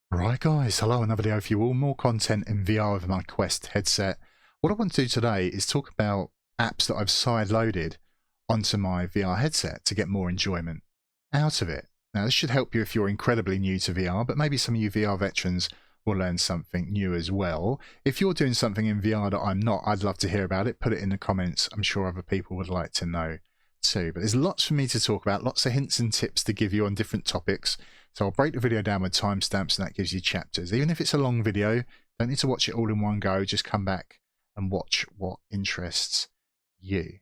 Right guys, hello, another video for you all. More content in VR with my Quest headset. What I want to do today is talk about apps that I've side-loaded onto my VR headset to get more enjoyment out of it. Now this should help you if you're incredibly new to VR, but maybe some of you VR veterans will learn something new as well. If you're doing something in VR that I'm not, I'd love to hear about it. Put it in the comments. I'm sure other people would like to know too. But there's lots for me to talk about, lots of hints and tips to give you on different topics. So I'll break the video down with timestamps and that gives you chapters. Even if it's a long video, don't need to watch it all in one go. Just come back and watch what interests you.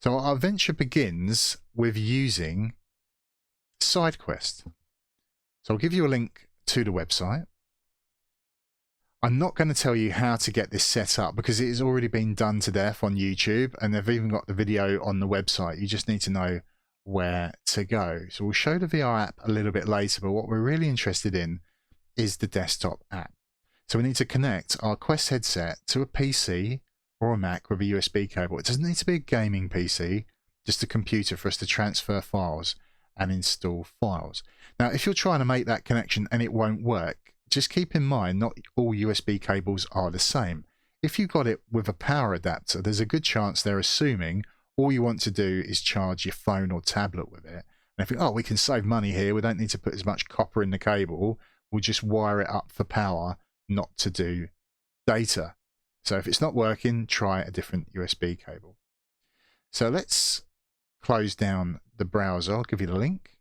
So our adventure begins with using SideQuest. So I'll give you a link to the website. I'm not going to tell you how to get this set up because it has already been done to death on YouTube and they've even got the video on the website. You just need to know where to go. So we'll show the VR app a little bit later, but what we're really interested in is the desktop app. So we need to connect our Quest headset to a PC or a Mac with a USB cable. It doesn't need to be a gaming PC, just a computer for us to transfer files and install files. Now, if you're trying to make that connection and it won't work, just keep in mind not all USB cables are the same. If you've got it with a power adapter, there's a good chance they're assuming all you want to do is charge your phone or tablet with it. And if you think, oh, we can save money here, we don't need to put as much copper in the cable, we'll just wire it up for power, not to do data. So if it's not working, try a different USB cable. So let's close down the browser. I'll give you the link.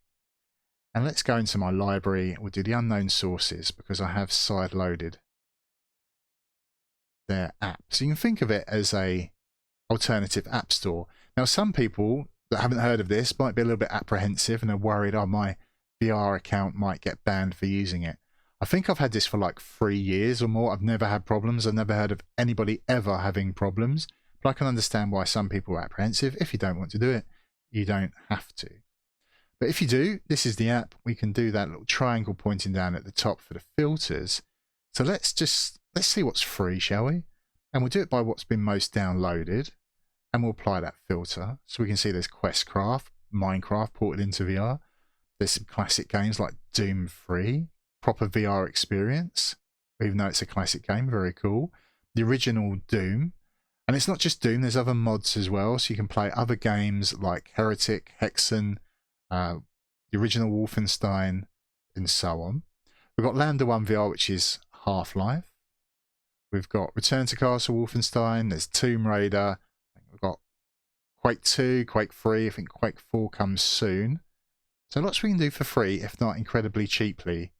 And let's go into my library. We'll do the unknown sources because I have side-loaded their app. So you can think of it as a alternative app store. Now, some people that haven't heard of this might be a little bit apprehensive and are worried, oh, my VR account might get banned for using it. I think I've had this for like 3 years or more. I've never had problems. I've never heard of anybody ever having problems. But I can understand why some people are apprehensive. If you don't want to do it, you don't have to. But if you do, this is the app. We can do that little triangle pointing down at the top for the filters. So let's see what's free, shall we? And we'll do it by what's been most downloaded. And we'll apply that filter. So we can see there's QuestCraft, Minecraft ported into VR. There's some classic games like Doom 3, proper VR experience, even though it's a classic game, very cool. The original Doom. And it's not just Doom, there's other mods as well. So you can play other games like Heretic, Hexen, the original Wolfenstein, and so on. We've got Lambda 1 VR, which is Half-Life. We've got Return to Castle Wolfenstein, there's Tomb Raider. We've got Quake 2, Quake 3, I think Quake 4 comes soon. So lots we can do for free, if not incredibly cheaply,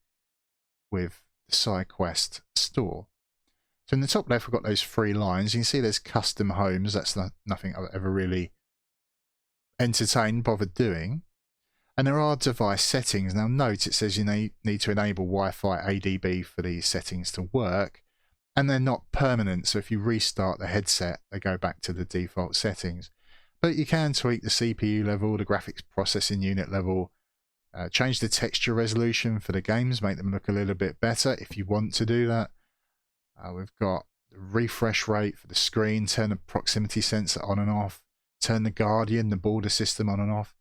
with the SideQuest store. So in the top left, we've got those 3 lines. You can see there's custom homes. That's nothing I've ever really bothered doing. And there are device settings. Now note it says you need to enable Wi-Fi ADB for these settings to work. And they're not permanent, so if you restart the headset, they go back to the default settings. But you can tweak the CPU level, the graphics processing unit level, change the texture resolution for the games, make them look a little bit better if you want to do that. We've got the refresh rate for the screen, turn the proximity sensor on and off, turn the Guardian, the border system on and off,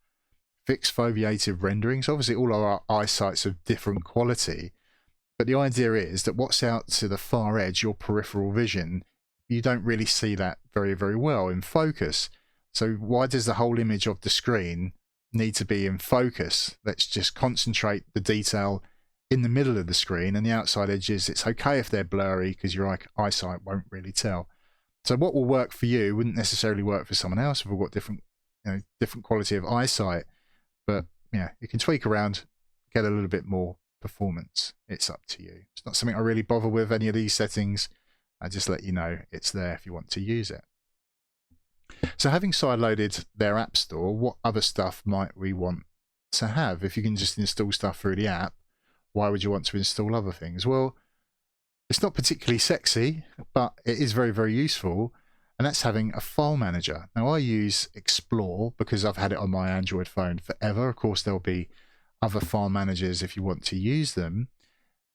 fix foveated rendering. So obviously all our eyesights of different quality. But the idea is that what's out to the far edge, your peripheral vision, you don't really see that very, very well in focus. So why does the whole image of the screen need to be in focus? Let's just concentrate the detail in the middle of the screen, and the outside edges, it's okay if they're blurry because your eyesight won't really tell. So what will work for you wouldn't necessarily work for someone else if we've got different quality of eyesight. But yeah, you can tweak around, get a little bit more performance. It's up to you. It's not something I really bother with, any of these settings. I just let you know it's there if you want to use it. So having side-loaded their app store, what other stuff might we want to have? If you can just install stuff through the app, why would you want to install other things? Well, it's not particularly sexy, but it is very, very useful. And that's having a file manager. Now I use X-Plore because I've had it on my Android phone forever. Of course, there'll be other file managers if you want to use them.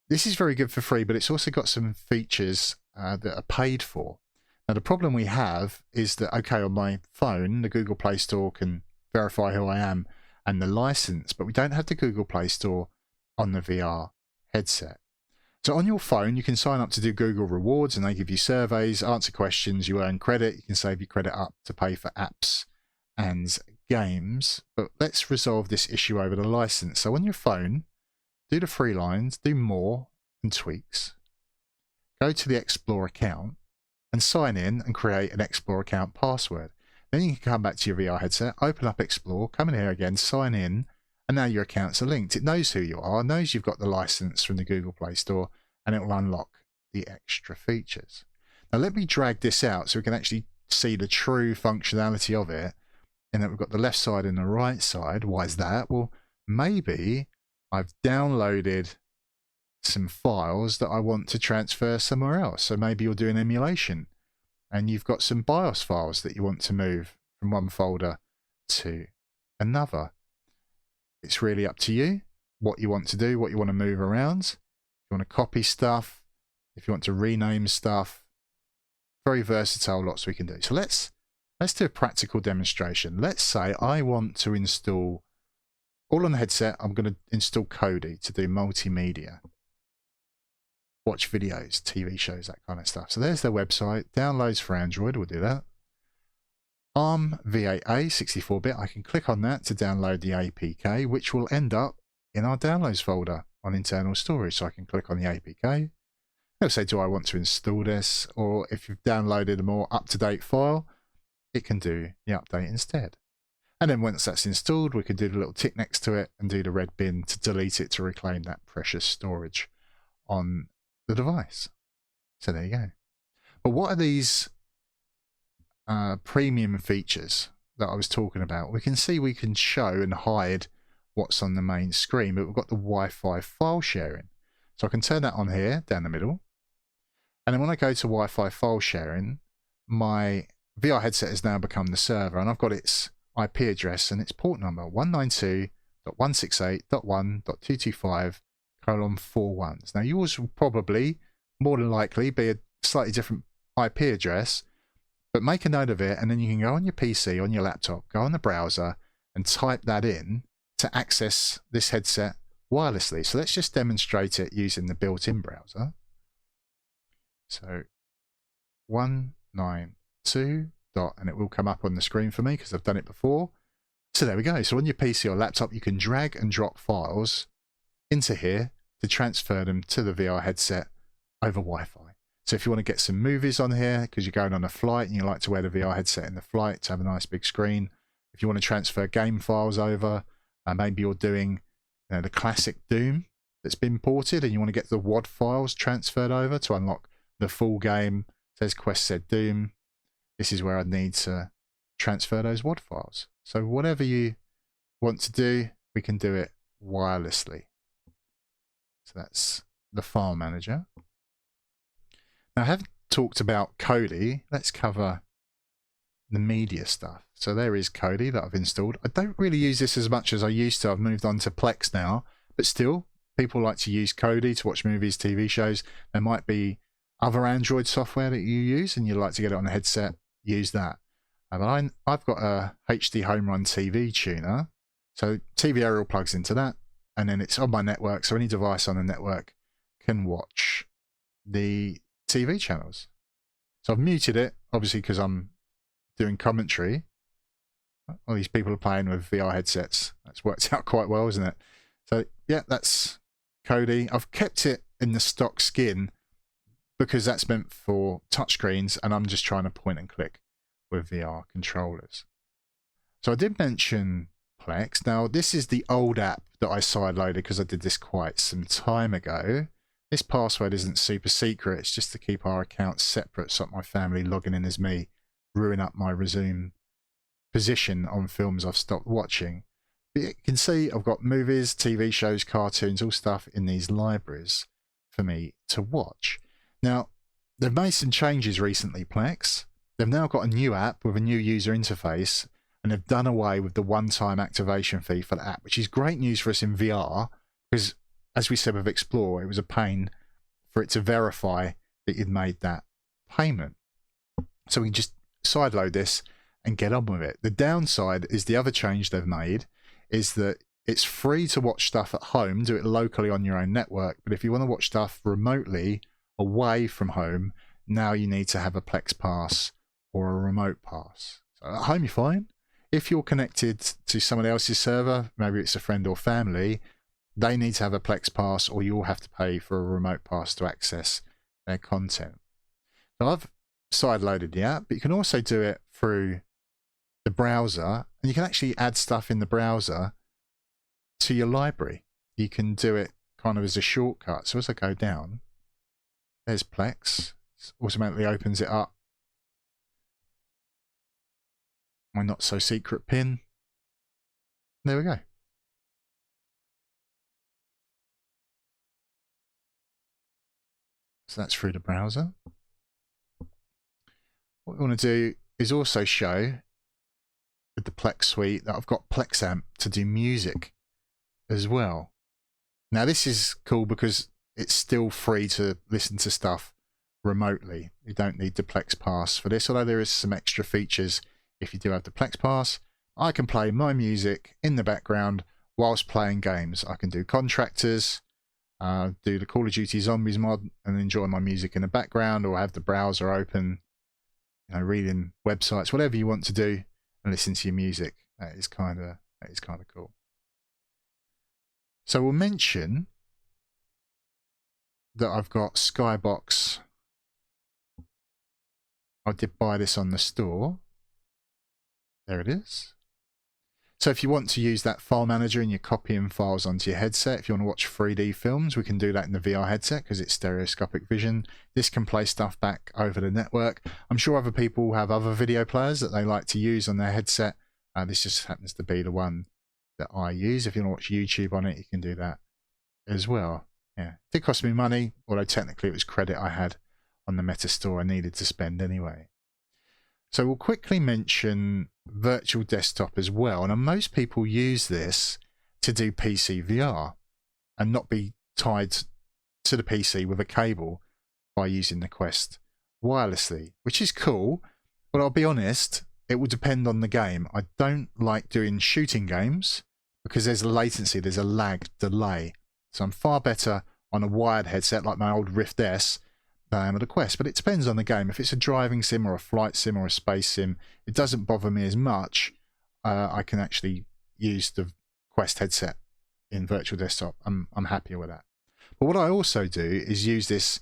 This is very good for free, but it's also got some features that are paid for. Now the problem we have is that, okay, on my phone, the Google Play Store can verify who I am and the license, but we don't have the Google Play Store on the VR headset. So on your phone, you can sign up to do Google Rewards, and they give you surveys, answer questions, you earn credit, you can save your credit up to pay for apps and games. But let's resolve this issue over the license. So on your phone, do the 3 lines, do more and tweaks, go to the X-Plore account and sign in and create an X-Plore account password. Then you can come back to your VR headset, open up X-Plore, come in here again, sign in, and now your accounts are linked. It knows who you are, knows you've got the license from the Google Play Store, and it will unlock the extra features. Now let me drag this out so we can actually see the true functionality of it, and that we've got the left side and the right side. Why is that? Well, maybe I've downloaded some files that I want to transfer somewhere else. So maybe you're doing emulation and you've got some BIOS files that you want to move from one folder to another. It's really up to you what you want to do, what you want to move around. If you want to copy stuff, if you want to rename stuff, very versatile, lots we can do. So let's do a practical demonstration. Let's say I want to install, all on the headset, I'm going to install Kodi to do multimedia. Watch videos, TV shows, that kind of stuff. So there's their website, downloads for Android, we'll do that. ARM V8A 64-bit, I can click on that to download the APK, which will end up in our downloads folder on internal storage. So I can click on the APK. It'll say, do I want to install this? Or if you've downloaded a more up-to-date file, it can do the update instead. And then once that's installed, we can do the little tick next to it and do the red bin to delete it to reclaim that precious storage on the device. So there you go. But what are these premium features that I was talking about? We can see we can show and hide what's on the main screen, but we've got the Wi-Fi file sharing. So I can turn that on here down the middle. And then when I go to Wi-Fi file sharing, my VR headset has now become the server, and I've got its IP address and its port number 192.168.1.225:41. Now yours will probably, more than likely, be a slightly different IP address, but make a note of it, and then you can go on your PC, on your laptop, go on the browser and type that in to access this headset wirelessly. So let's just demonstrate it using the built-in browser. So 192. And it will come up on the screen for me because I've done it before. So there we go. So on your PC or laptop, you can drag and drop files into here to transfer them to the VR headset over Wi-Fi. So if you want to get some movies on here because you're going on a flight and you like to wear the VR headset in the flight to have a nice big screen, if you want to transfer game files over, maybe you're doing the classic Doom that's been ported and you want to get the WAD files transferred over to unlock the full game. It says QuestZDoom. This is where I'd need to transfer those WAD files. So whatever you want to do, we can do it wirelessly. So that's the file manager. Now I haven't talked about Kodi. Let's cover the media stuff. So there is Kodi that I've installed. I don't really use this as much as I used to. I've moved on to Plex now, but still people like to use Kodi to watch movies, TV shows. There might be other Android software that you use and you'd like to get it on a headset, use that. But I've got a HD home run TV tuner, so TV aerial plugs into that, and then it's on my network, so any device on the network can watch the TV channels. So I've muted it, obviously, because I'm doing commentary. All these people are playing with VR headsets. That's worked out quite well, isn't it? So yeah, that's Kodi. I've kept it in the stock skin because that's meant for touchscreens, and I'm just trying to point and click with VR controllers. So I did mention Plex. Now this is the old app that I sideloaded because I did this quite some time ago. This password isn't super secret, it's just to keep our accounts separate so that my family logging in as me ruin up my resume position on films I've stopped watching. But you can see I've got movies, TV shows, cartoons, all stuff in these libraries for me to watch. Now, they've made some changes recently, Plex. They've now got a new app with a new user interface, and they've done away with the one-time activation fee for the app, which is great news for us in VR, because as we said with X-Plore, it was a pain for it to verify that you'd made that payment. So we can just sideload this and get on with it. The downside is the other change they've made is that it's free to watch stuff at home, do it locally on your own network. But if you want to watch stuff remotely away from home, now you need to have a Plex pass or a remote pass. So at home you're fine. If you're connected to someone else's server, maybe it's a friend or family, they need to have a Plex pass, or you'll have to pay for a remote pass to access their content. So I've sideloaded the app, but you can also do it through the browser, and you can actually add stuff in the browser to your library. You can do it kind of as a shortcut. So as I go down, there's Plex. It automatically opens it up. My not so secret pin. There we go. So that's through the browser. What we want to do is also show with the Plex suite that I've got Plexamp to do music as well. Now this is cool because it's still free to listen to stuff remotely. You don't need the Plex pass for this, although there is some extra features if you do have the Plex pass. I can play my music in the background whilst playing games. I can do Contractors, do the Call of Duty Zombies mod and enjoy my music in the background, or have the browser open, you know, reading websites, whatever you want to do, and listen to your music. That is kind of cool. So we'll mention that I've got Skybox. I did buy this on the store. There it is. So if you want to use that file manager and you're copying files onto your headset, if you want to watch 3D films, we can do that in the VR headset because it's stereoscopic vision. This can play stuff back over the network. I'm sure other people have other video players that they like to use on their headset. This just happens to be the one that I use. If you want to watch YouTube on it, you can do that as well. Yeah, it did cost me money, although technically it was credit I had on the Meta store I needed to spend anyway. So we'll quickly mention virtual desktop as well. And most people use this to do PC VR and not be tied to the PC with a cable by using the Quest wirelessly, which is cool. But I'll be honest, it will depend on the game. I don't like doing shooting games because there's a latency, there's a lag delay. So I'm far better on a wired headset like my old Rift S than I am with a Quest. But it depends on the game. If it's a driving sim or a flight sim or a space sim, it doesn't bother me as much. I can actually use the Quest headset in virtual desktop. I'm happier with that. But what I also do is use this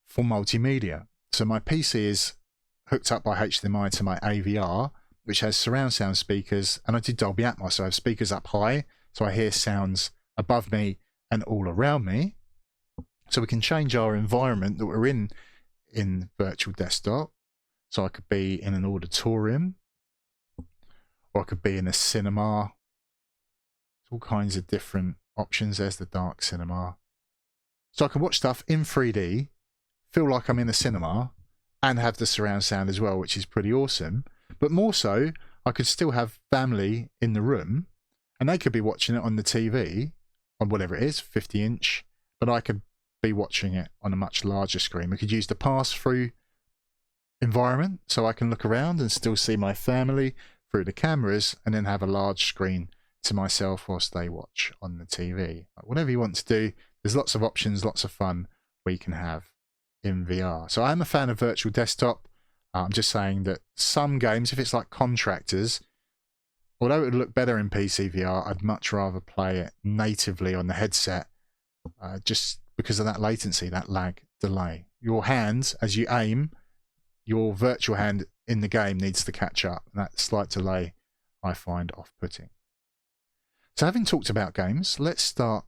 for multimedia. So my PC is hooked up by HDMI to my AVR, which has surround sound speakers, and I do Dolby Atmos, so I have speakers up high, so I hear sounds above me and all around me. So we can change our environment that we're in virtual desktop. So I could be in an auditorium, or I could be in a cinema. All kinds of different options. There's the dark cinema. So I can watch stuff in 3D, feel like I'm in a cinema, and have the surround sound as well, which is pretty awesome. But more so, I could still have family in the room, and they could be watching it on the TV, on whatever it is, 50-inch, but I could be watching it on a much larger screen. We could use the pass-through environment, so I can look around and still see my family through the cameras, and then have a large screen to myself whilst they watch on the TV. Whatever you want to do, there's lots of options, lots of fun we can have in VR. So I'm a fan of virtual desktop. I'm just saying that some games, if it's like Contractors, although it would look better in PC VR, I'd much rather play it natively on the headset, just because of that latency, that lag delay. Your hands, as you aim, your virtual hand in the game needs to catch up. And that slight delay I find off-putting. So having talked about games, let's start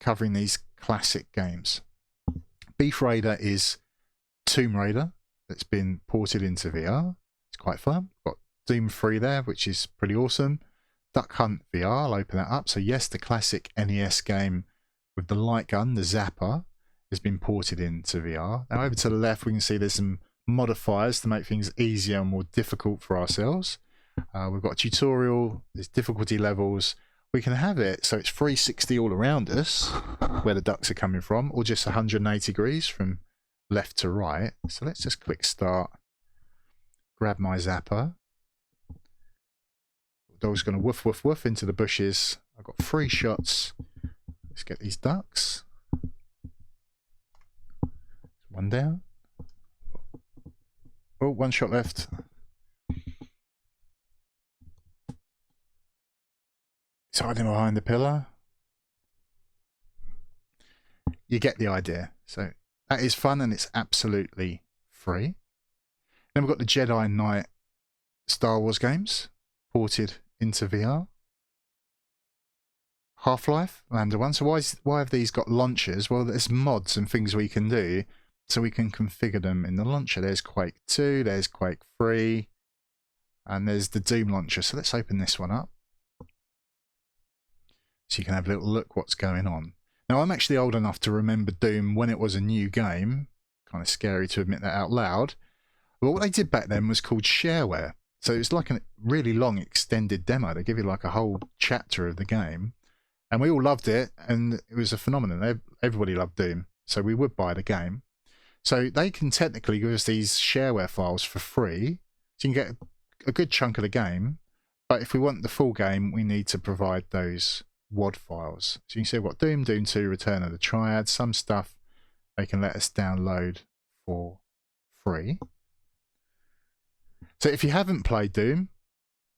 covering these classic games. Beef Raider is Tomb Raider that's been ported into VR. It's quite fun. Got Doom 3 there, which is pretty awesome. Duck Hunt VR, I'll open that up. So yes, the classic NES game with the light gun, the Zapper, has been ported into VR. Now over to the left, we can see there's some modifiers to make things easier and more difficult for ourselves. We've got a tutorial, there's difficulty levels. We can have it so it's 360 all around us, where the ducks are coming from, or just 180 degrees from left to right. So let's just click start, grab my Zapper. The dog's going to woof, woof, woof into the bushes. I've got 3 shots. Let's get these ducks. 1 down. Oh, 1 shot left. He's hiding behind the pillar. You get the idea. So that is fun, and it's absolutely free. Then we've got the Jedi Knight Star Wars games ported into VR. Half-Life, Lambda 1. So why have these got launchers? Well, there's mods and things we can do, so we can configure them in the launcher. There's Quake 2, there's Quake 3, and there's the Doom launcher. So let's open this one up, so you can have a little look what's going on. Now, I'm actually old enough to remember Doom when it was a new game. Kind of scary to admit that out loud. But what they did back then was called shareware. So it was like a really long extended demo. They give you like a whole chapter of the game. And we all loved it, and it was a phenomenon. Everybody loved Doom, so we would buy the game. So they can technically give us these shareware files for free, so you can get a good chunk of the game. But if we want the full game, we need to provide those WAD files. So you can see we've got Doom, Doom 2, Return of the Triad. Some stuff they can let us download for free. So if you haven't played Doom,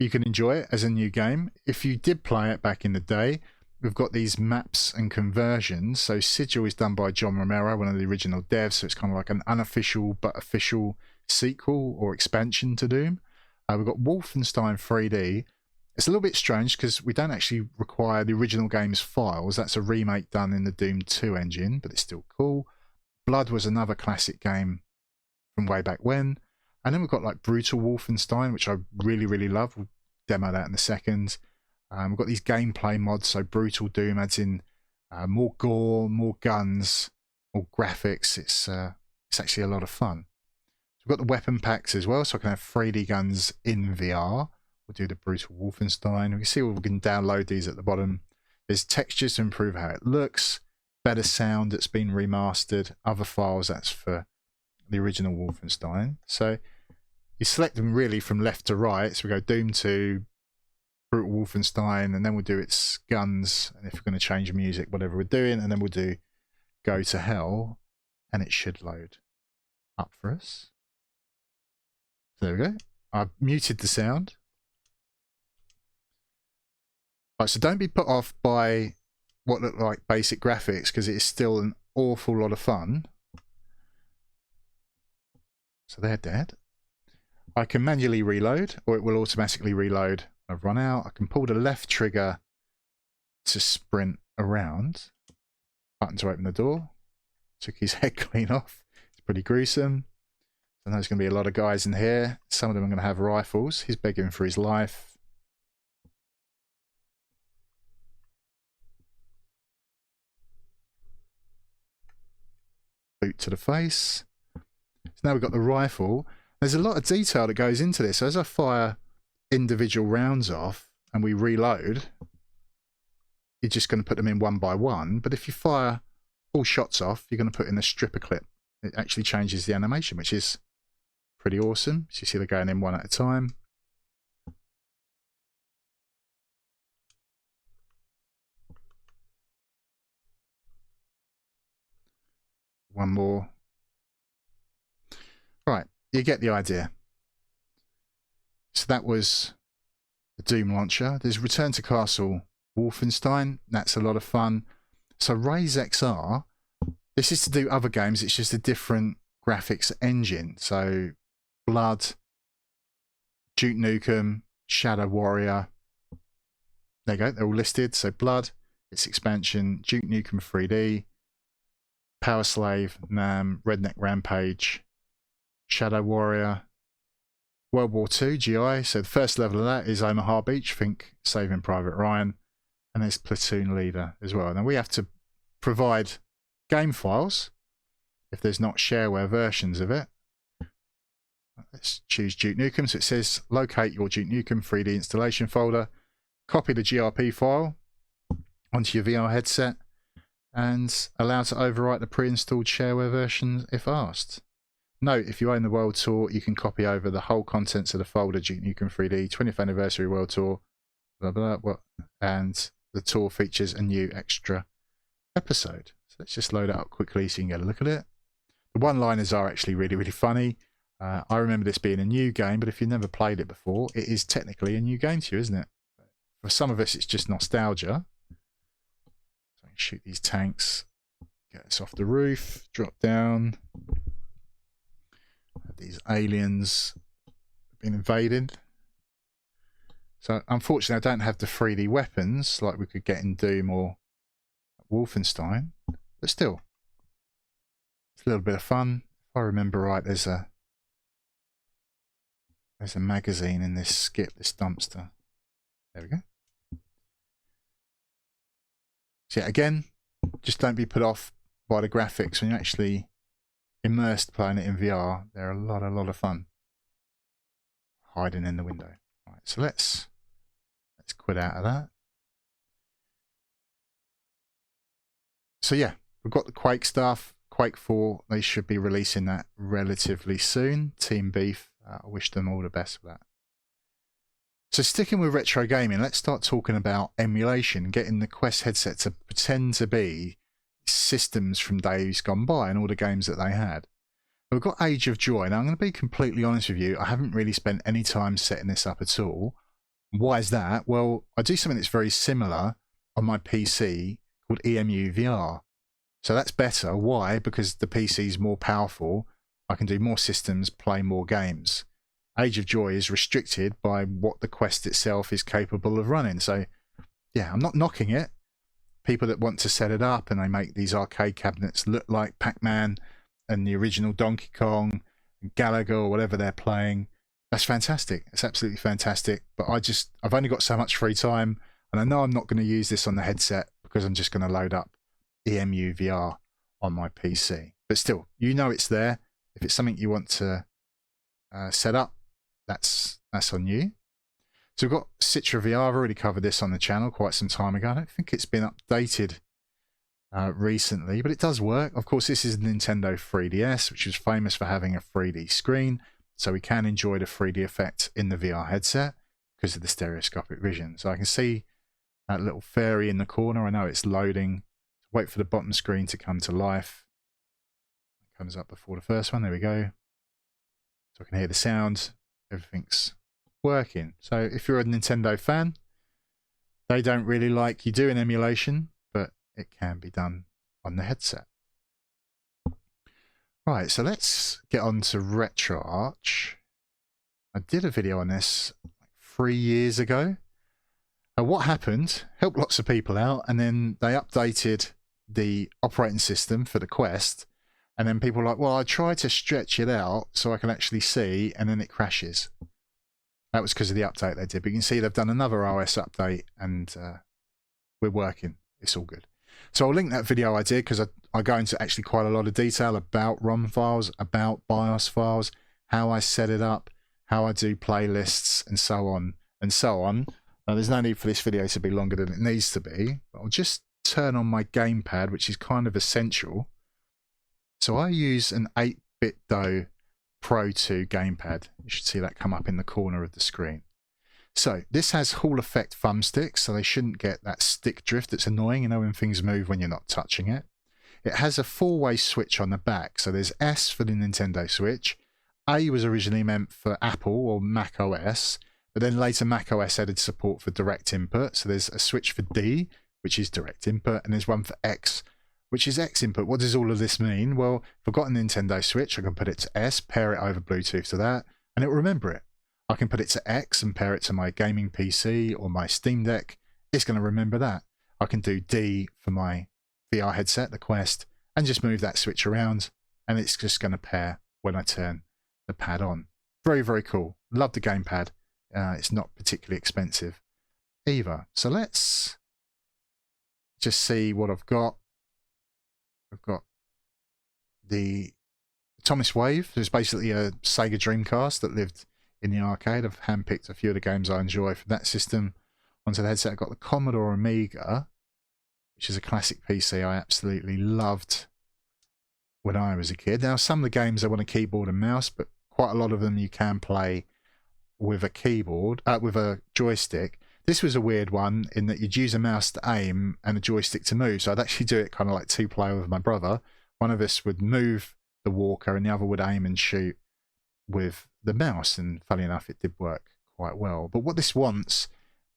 you can enjoy it as a new game. If you did play it back in the day, we've got these maps and conversions. So Sigil is done by John Romero, one of the original devs. So it's kind of like an unofficial but official sequel or expansion to Doom. We've got Wolfenstein 3D. It's a little bit strange because we don't actually require the original game's files. That's a remake done in the Doom 2 engine, but it's still cool. Blood was another classic game from way back when. And then we've got like Brutal Wolfenstein, which I really, really love. We'll demo that in a second. We've got these gameplay mods. So Brutal Doom adds in more gore, more guns, more graphics. It's actually a lot of fun. We've got the weapon packs as well, so I can have 3D guns in VR. We'll do the Brutal Wolfenstein. We can see we can download these at the bottom. There's textures to improve how it looks, better sound that's been remastered, other files that's for the original Wolfenstein. So you select them really from left to right. So we go Doom 2, Brutal Wolfenstein, and then we'll do its guns, and if we're going to change music, whatever we're doing, and then we'll do Go to Hell, and it should load up for us. So there we go. I've muted the sound. Right, so don't be put off by what look like basic graphics, because it is still an awful lot of fun. So they're dead. I can manually reload, or it will automatically reload. I've run out. I can pull the left trigger to sprint around. Button to open the door. Took his head clean off. It's pretty gruesome. I know there's going to be a lot of guys in here. Some of them are going to have rifles. He's begging for his life. Boot to the face. So now we've got the rifle. There's a lot of detail that goes into this. So as I fire individual rounds off and we reload, you're just going to put them in one by one. But if you fire all shots off, you're going to put in a stripper clip. It actually changes the animation, which is pretty awesome. So you see they're going in one at a time. One more. Right, you get the idea. So that was the Doom launcher. There's Return to Castle Wolfenstein. That's a lot of fun. So RazeXR, this is to do other games. It's just a different graphics engine. So Blood, Duke Nukem, Shadow Warrior. There you go. They're all listed. So Blood, its expansion, Duke Nukem 3D, Power Slave, NAM, Redneck Rampage, Shadow Warrior, World War II, GI. So the first level of that is Omaha Beach, think Saving Private Ryan, and there's Platoon Leader as well. Now we have to provide game files if there's not shareware versions of it. Let's choose Duke Nukem. So it says locate your Duke Nukem 3D installation folder, copy the GRP file onto your VR headset, and allow to overwrite the pre-installed shareware version if asked. Note, if you own the World Tour, you can copy over the whole contents of the folder, Duke Nukem 3D, 20th Anniversary World Tour, blah, blah, blah, and the tour features a new extra episode. So let's just load it up quickly so you can get a look at it. The one-liners are actually really, really funny. I remember this being a new game, but if you've never played it before, it is technically a new game to you, isn't it? For some of us, it's just nostalgia. So I can shoot these tanks, get us off the roof, drop down. These aliens have been invaded. So unfortunately, I don't have the 3D weapons like we could get in Doom or Wolfenstein, but still, it's a little bit of fun. If I remember right, there's a magazine in this skip, this dumpster. There we go. So yeah, again, just don't be put off by the graphics when you're actually immersed playing it in VR. They're a lot of fun. Hiding in the window. Right, so let's quit out of that. So yeah, we've got the Quake stuff. Quake 4, they should be releasing that relatively soon. Team Beef, I wish them all the best for that. So sticking with retro gaming, let's start talking about emulation, getting the Quest headset to pretend to be systems from days gone by and all the games that they had. We've got Age of Joy. Now I'm going to be completely honest with you, I haven't really spent any time setting this up at all. Why is that? Well, I do something that's very similar on my PC called EmuVR. So that's better. Why? Because the PC is more powerful. I can do more systems, play more games. Age of Joy is restricted by what the Quest itself is capable of running. So yeah, I'm not knocking it. People that want to set it up and they make these arcade cabinets look like Pac-Man and the original Donkey Kong, Galaga or whatever they're playing, that's fantastic. It's absolutely fantastic. But I've only got so much free time, and I know I'm not going to use this on the headset because I'm just going to load up EmuVR on my PC. But still, you know it's there. If it's something you want to set up, that's on you. So we've got CitraVR. I've already covered this on the channel quite some time ago. I don't think it's been updated recently, but it does work. Of course, this is the Nintendo 3DS, which is famous for having a 3D screen, so we can enjoy the 3D effect in the VR headset because of the stereoscopic vision. So I can see that little fairy in the corner. I know it's loading. Wait for the bottom screen to come to life. It comes up before the first one. There we go. So I can hear the sound. Everything's working. So if you're a Nintendo fan, they don't really like you doing emulation, but it can be done on the headset. Right, so let's get on to Retroarch. I did a video on this like 3 years ago. What happened, helped lots of people out, and then they updated the operating system for the Quest, and then people were like, well, I tried to stretch it out so I can actually see, and then it crashes. That was because of the update they did. But you can see they've done another OS update, and we're working. It's all good. So I'll link that video I did because I go into actually quite a lot of detail about ROM files, about BIOS files, how I set it up, how I do playlists, and so on and so on. Now, there's no need for this video to be longer than it needs to be. But I'll just turn on my gamepad, which is kind of essential. So I use an 8BitDo Pro 2 gamepad. You should see that come up in the corner of the screen. So this has Hall effect thumbsticks, so they shouldn't get that stick drift that's annoying, you know, when things move when you're not touching it. It has a 4-way switch on the back, so there's S for the Nintendo Switch. A was originally meant for Apple or Mac OS, but then later Mac OS added support for direct input, so there's a switch for D, which is direct input, and there's one for X, which is X input. What does all of this mean? Well, if I've got a Nintendo Switch, I can put it to S, pair it over Bluetooth to that, and it will remember it. I can put it to X and pair it to my gaming PC or my Steam Deck. It's going to remember that. I can do D for my VR headset, the Quest, and just move that switch around, and it's just going to pair when I turn the pad on. Very, very cool. Love the gamepad. It's not particularly expensive either. So let's just see what I've got. I've got the Thomas Wave. There's basically a Sega Dreamcast that lived in the arcade. I've handpicked a few of the games I enjoy from that system onto the headset. I've got the Commodore Amiga, which is a classic PC I absolutely loved when I was a kid. Now, some of the games I want a keyboard and mouse, but quite a lot of them you can play with a keyboard, with a joystick. This was a weird one in that you'd use a mouse to aim and a joystick to move. So I'd actually do it kind of like two-player with my brother. One of us would move the walker and the other would aim and shoot with the mouse. And funny enough, it did work quite well. But what this wants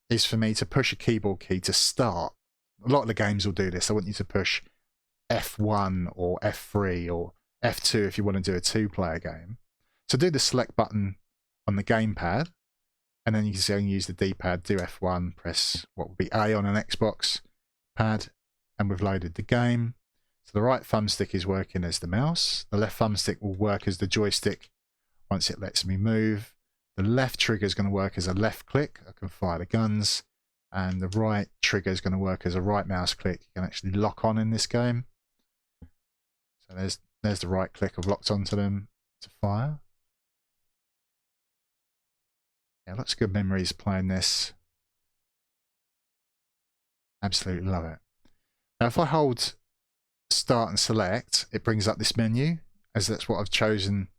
is for me to push a keyboard key to start. A lot of the games will do this. I want you to push F1 or F3 or F2 if you want to do a two-player game. So do the select button on the gamepad, and then you can see I can use the D-pad, do F1, press what would be A on an Xbox pad, and we've loaded the game. So the right thumbstick is working as the mouse. The left thumbstick will work as the joystick once it lets me move. The left trigger is going to work as a left click. I can fire the guns. And the right trigger is going to work as a right mouse click. You can actually lock on in this game. So there's the right click. I've locked onto them to fire. Yeah, lots of good memories playing this. Absolutely love it. Now if I hold start and select, it brings up this menu, as that's what I've chosen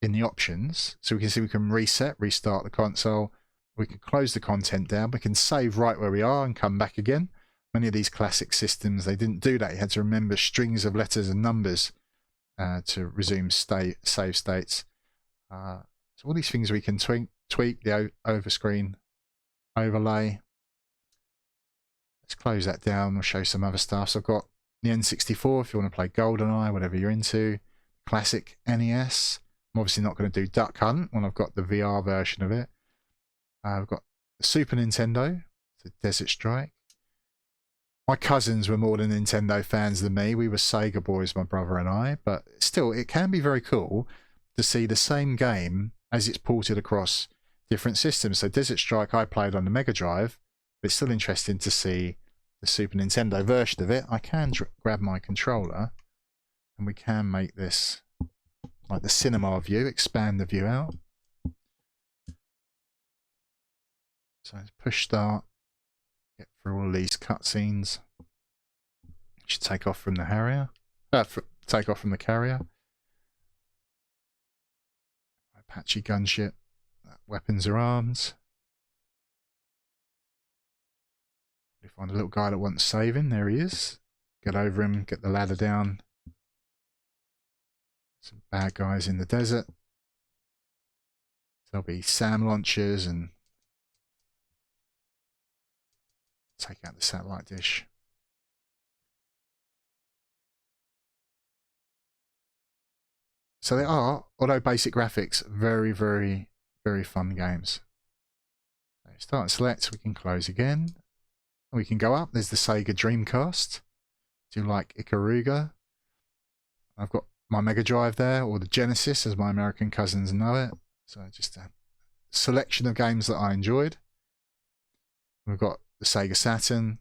in the options. So we can see we can reset, restart the console. We can close the content down. We can save right where we are and come back again. Many of these classic systems, they didn't do that. You had to remember strings of letters and numbers to resume save states. So all these things we can tweak the overscreen overlay. Let's close that down. We'll show some other stuff. So I've got the N64 if you want to play GoldenEye, whatever you're into. Classic NES. I'm obviously not going to do Duck Hunt when I've got the VR version of it. I've got the Super Nintendo, the Desert Strike. My cousins were more than Nintendo fans than me. We were Sega boys, my brother and I. But still, it can be very cool to see the same game as it's ported across different systems. So Desert Strike I played on the Mega Drive, but it's still interesting to see the Super Nintendo version of it. I can grab my controller and we can make this like the cinema view, expand the view out. So push start, get through all these cutscenes. Should take off from the Harrier. Take off from the carrier. Apache gunship. Weapons are arms. We find a little guy that wants saving. There he is. Get over him. Get the ladder down. Some bad guys in the desert. There'll be SAM launchers and take out the satellite dish. So they are, although basic graphics, very, very, very fun games. So start and select, we can close again. We can go up, there's the Sega Dreamcast. Do you like Ikaruga? I've got my Mega Drive there, or the Genesis as my American cousins know it. So just a selection of games that I enjoyed. We've got the Sega Saturn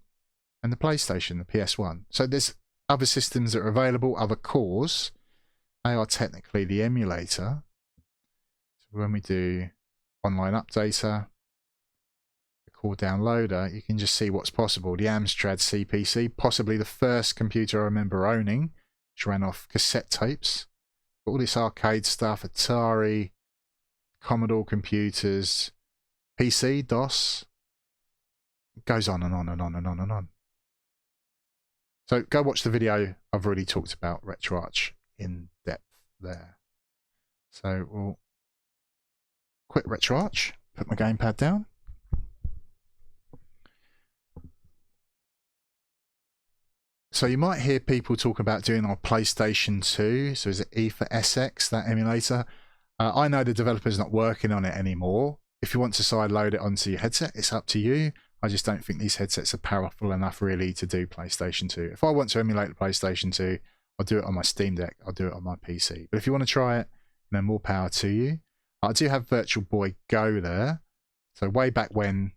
and the PlayStation, the PS1. So there's other systems that are available, other cores. They are technically the emulator. So when we do online updater, the core downloader, you can just see what's possible. The Amstrad CPC, possibly the first computer I remember owning, which ran off cassette tapes. But all this arcade stuff, Atari, Commodore computers, PC, DOS, it goes on and on and on and on and on. So go watch the video I've already talked about Retroarch in depth there. So we'll quit Retroarch, put my gamepad down. So you might hear people talk about doing on PlayStation 2. So is it E for SX, that emulator? I know the developer's not working on it anymore. If you want to sideload it onto your headset, it's up to you. I just don't think these headsets are powerful enough really to do PlayStation 2. If I want to emulate the PlayStation 2, I'll do it on my Steam Deck. I'll do it on my PC. But if you want to try it, then more power to you. I do have VirtualBoyGo there. So way back when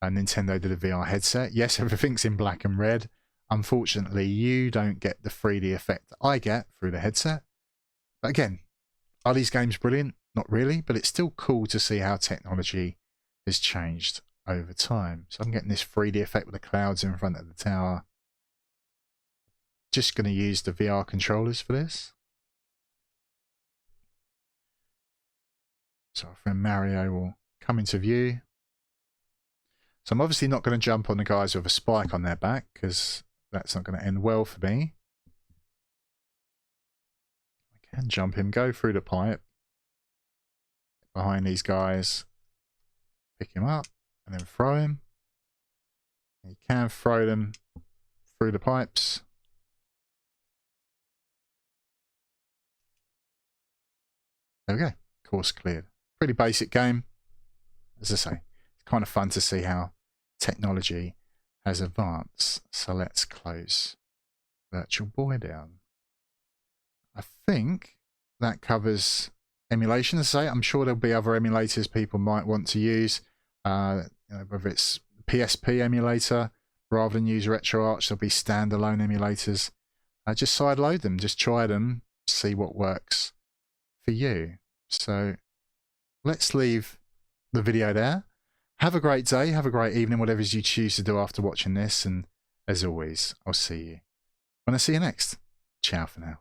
Nintendo did a VR headset, yes, everything's in black and red. Unfortunately, you don't get the 3D effect that I get through the headset. But again, are these games brilliant? Not really, but it's still cool to see how technology has changed over time. So I'm getting this 3D effect with the clouds in front of the tower. Just going to use the VR controllers for this. So our friend Mario will come into view. So I'm obviously not going to jump on the guys with a spike on their back, because that's not going to end well for me. I can jump him, go through the pipe, behind these guys, pick him up, and then throw him. You can throw them through the pipes. There we go. Course cleared. Pretty basic game. As I say, it's kind of fun to see how technology has advanced. So let's close Virtual Boy down. I think that covers emulation. As I say, I'm sure there'll be other emulators people might want to use. Whether it's PSP emulator, rather than use Retroarch, there'll be standalone emulators. Just sideload them, just try them, see what works for you. So let's leave the video there. Have a great day, have a great evening, whatever you choose to do after watching this. And as always, I'll see you when I see you next. Ciao for now.